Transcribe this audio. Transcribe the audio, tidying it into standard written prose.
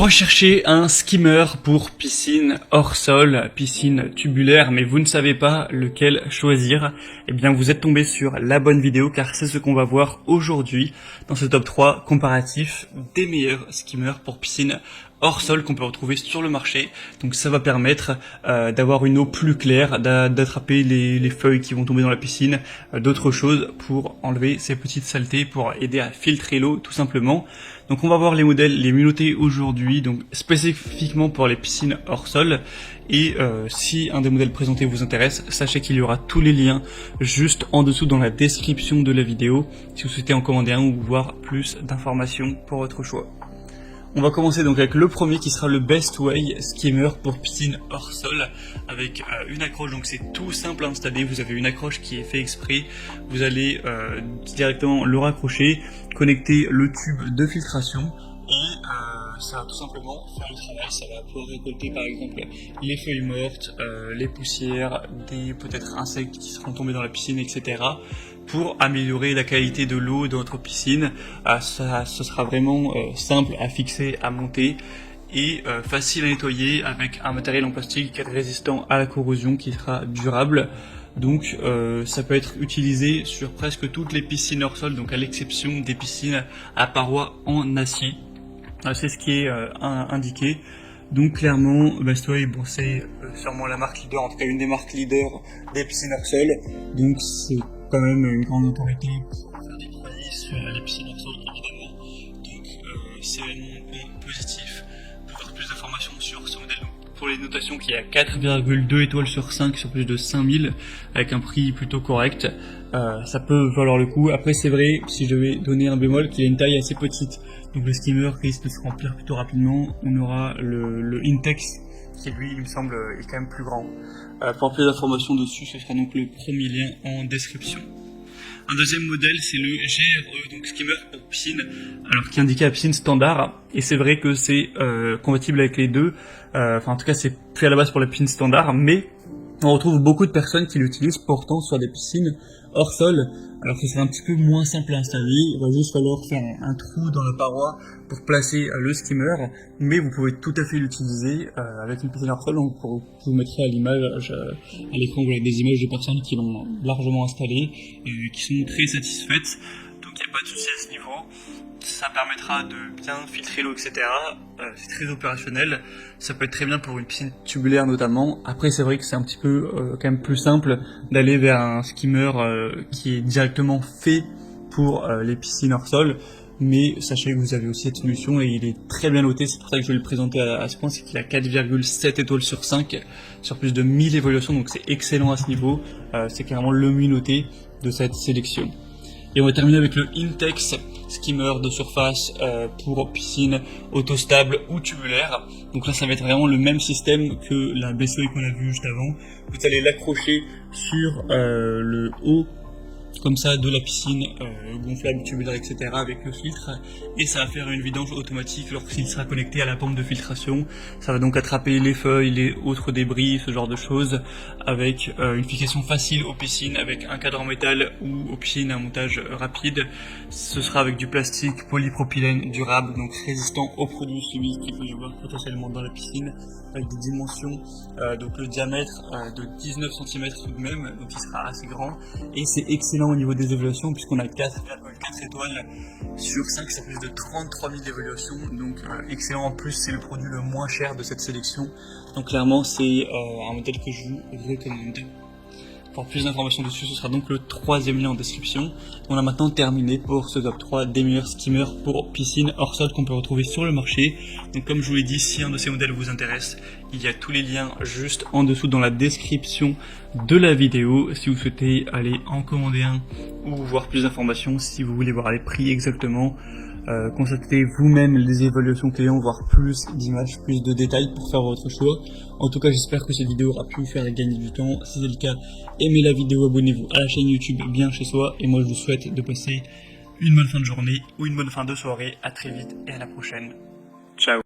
Recherchez un skimmer pour piscine hors sol, piscine tubulaire, mais vous ne savez pas lequel choisir. Eh bien, vous êtes tombé sur la bonne vidéo car c'est ce qu'on va voir aujourd'hui dans ce top 3 comparatif des meilleurs skimmers pour piscine hors sol qu'on peut retrouver sur le marché. Donc ça va permettre d'avoir une eau plus claire, d'attraper les feuilles qui vont tomber dans la piscine, d'autres choses pour enlever ces petites saletés, pour aider à filtrer l'eau tout simplement. Donc on va voir les modèles les mieux notés aujourd'hui, donc spécifiquement pour les piscines hors sol. Et si un des modèles présentés vous intéresse, sachez qu'il y aura tous les liens juste en dessous dans la description de la vidéo si vous souhaitez en commander un ou voir plus d'informations pour votre choix. On va commencer donc avec le premier qui sera le Best Way Skimmer pour piscine hors sol avec une accroche. Donc c'est tout simple à installer, vous avez une accroche qui est fait exprès, vous allez directement le raccrocher, connecter le tube de filtration et ça va tout simplement faire le travail. Ça va pouvoir récolter par exemple les feuilles mortes, les poussières, des peut-être insectes qui seront tombés dans la piscine, etc. pour améliorer la qualité de l'eau de votre piscine. Ce sera vraiment simple à fixer, à monter et facile à nettoyer avec un matériel en plastique qui est résistant à la corrosion, qui sera durable. Donc ça peut être utilisé sur presque toutes les piscines hors sol, donc à l'exception des piscines à parois en acier. C'est ce qui est indiqué. Donc clairement, Bestway, bon, c'est sûrement la marque leader, en tout cas une des marques leaders des piscines hors sol. Donc c'est quand même une grande autorité pour faire des produits sur les piscines hors sol, évidemment. Donc c'est vraiment positif. Pour avoir plus d'informations sur ce modèle, pour les notations qui est à 4,2 étoiles sur 5 sur plus de 5000 avec un prix plutôt correct, ça peut valoir le coup. Après c'est vrai, si je devais donner un bémol, qu'il a une taille assez petite, donc le skimmer risque de se remplir plutôt rapidement. On aura le Intex qui lui il me semble est quand même plus grand. Pour plus d'informations dessus, ce sera donc le premier lien en description. Un deuxième modèle, c'est le GRE, donc skimmer pour piscine, alors qui est indiqué à piscine standard, et c'est vrai que c'est compatible avec les deux, enfin en tout cas c'est fait à la base pour la piscine standard, mais on retrouve beaucoup de personnes qui l'utilisent pourtant sur des piscines hors sol, alors que c'est un petit peu moins simple à installer. Il va juste falloir faire un trou dans la paroi pour placer le skimmer, mais vous pouvez tout à fait l'utiliser avec une piscine hors sol. Donc je vous mettrai à l'image, à l'écran, vous avez des images de personnes qui l'ont largement installé et qui sont très satisfaites, donc il n'y a pas de souci à ce niveau. Ça permettra de bien filtrer l'eau, etc. C'est très opérationnel. Ça peut être très bien pour une piscine tubulaire notamment. Après, c'est vrai que c'est un petit peu quand même plus simple d'aller vers un skimmer qui est directement fait pour les piscines hors sol. Mais sachez que vous avez aussi cette solution et il est très bien noté. C'est pour ça que je vais le présenter à ce point. C'est qu'il a 4,7 étoiles sur 5 sur plus de 1000 évaluations. Donc c'est excellent à ce niveau. C'est clairement le mieux noté de cette sélection. Et on va terminer avec le Intex skimmer de surface pour piscine autostable ou tubulaire. Donc là ça va être vraiment le même système que la Bestway qu'on a vu juste avant. Vous allez l'accrocher sur le haut comme ça de la piscine gonflable, tubulaire, etc. avec le filtre, et ça va faire une vidange automatique lorsqu'il sera connecté à la pompe de filtration. Ça va donc attraper les feuilles, les autres débris, ce genre de choses, avec une fixation facile aux piscines, avec un cadre en métal ou aux piscines un montage rapide. Ce sera avec du plastique polypropylène durable, donc résistant aux produits chimiques qu'il peut y avoir potentiellement dans la piscine, avec des dimensions, donc le diamètre de 19 cm tout de même, donc il sera assez grand, et c'est excellent au niveau des évaluations puisqu'on a 4,4 étoiles sur 5, c'est plus de 33 000 évaluations, donc excellent. En plus c'est le produit le moins cher de cette sélection, donc clairement c'est un modèle que je vous recommande. Pour plus d'informations dessus, ce sera donc le troisième lien en description. On a maintenant terminé pour ce top 3 des meilleurs skimmers pour piscine hors sol qu'on peut retrouver sur le marché. Donc comme je vous l'ai dit, si un de ces modèles vous intéresse, il y a tous les liens juste en dessous dans la description de la vidéo. Si vous souhaitez aller en commander un ou voir plus d'informations, si vous voulez voir les prix exactement, constatez vous-même les évaluations clients, voire plus d'images, plus de détails pour faire votre choix. En tout cas, j'espère que cette vidéo aura pu vous faire gagner du temps. Si c'est le cas, aimez la vidéo, abonnez-vous à la chaîne YouTube Bien Chez Soi. Et moi, je vous souhaite de passer une bonne fin de journée ou une bonne fin de soirée. À très vite et à la prochaine. Ciao.